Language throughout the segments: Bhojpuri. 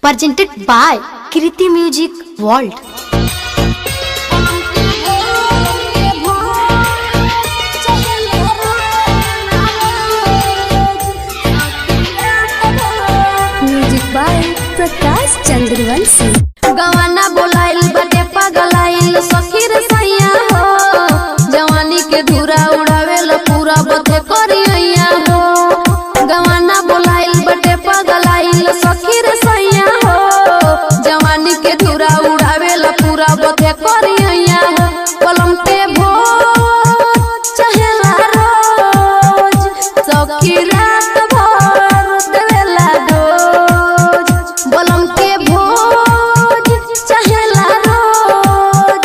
presented by Kriti Music World. Music by Prakash Chandravanshi. गवाना बोलाइल बटे पगलाइल सखी रे सैया हो, जवानी के धूरा उड़ावेला पूरा बथे करिया हो। गवाना बोलाइल बटे पगलाइल सखी रे सैया हो, जवानी के धूरा उड़ावेला पूरा बथे करिया हो। कलम के भोज चहेला रोज, सखी रात भर देवेला डोज। बलम के भोज चहेला रोज,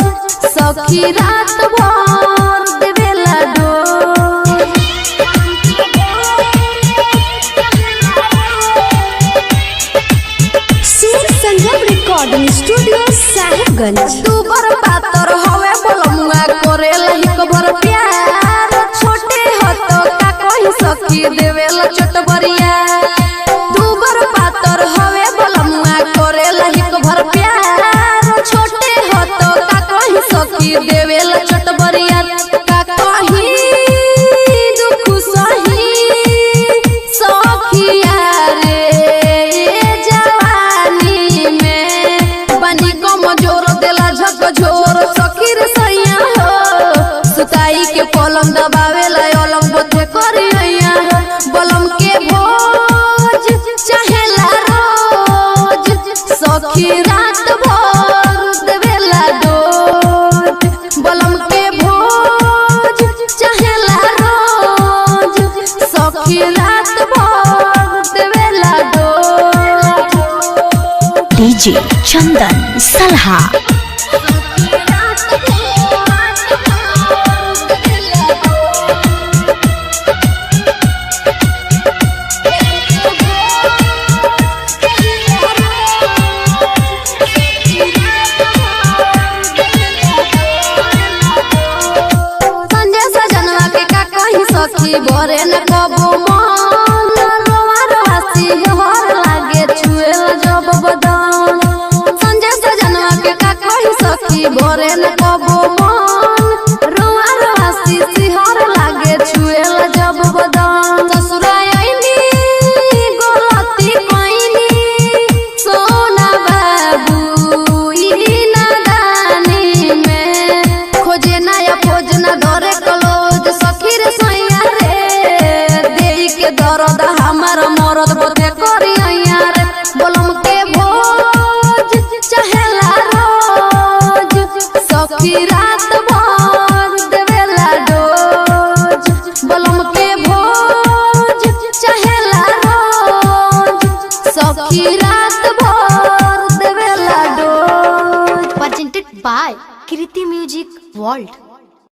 सखी रात भर देवेला डोज। सुर संगम रिकॉर्डिंग स्टूडियो साहिबगंज। तू बर पातर हवे बलमुआ करेला हिक भर प्यार, छोटे हो तो का कहि सखी देवेला चटबरिया। तू बर पातर हवे बलमुआ करेला हिक भर प्यार, छोटे हो तो का कहि सखी देवेला चटबरिया। का कहि दुख सही सखिया रे जवानी में, बनी कमजोर देला झकझोर सखी रे सैया हो। सुताई के पलंग दबावेला अलंग बथे करिया हो। बलम के भोज चहेला रोज, सखी रात भर देवेला डोज। बलम के भोज चहेला रोज, सखी रात भर देवेला डोज। डीजे चंदन सलहा। संजय सजनवा के का कहि सखी भरे न कबो मन, रोआ रोआसी हर लागे छुएला जब बदन। संजय सजनवा के का कहि सखी भरे न कबो मन, रोआ रोआसी हर लागे छुएला जब बदन। ससुरा आइनी गलती कइनी सोना बाबू ई नादानी में, खोजे नया खोज न धरे कलोज सखी रे सैया रे। देई के दर्द हमार मरद बथे करिया रे। बलम के भोज चहेला रोज, सखी रात भर देवेला डोज। बलम के भोज चहेला रोज, सखी रात भर देवेला dose. Presented by Kriti Music World.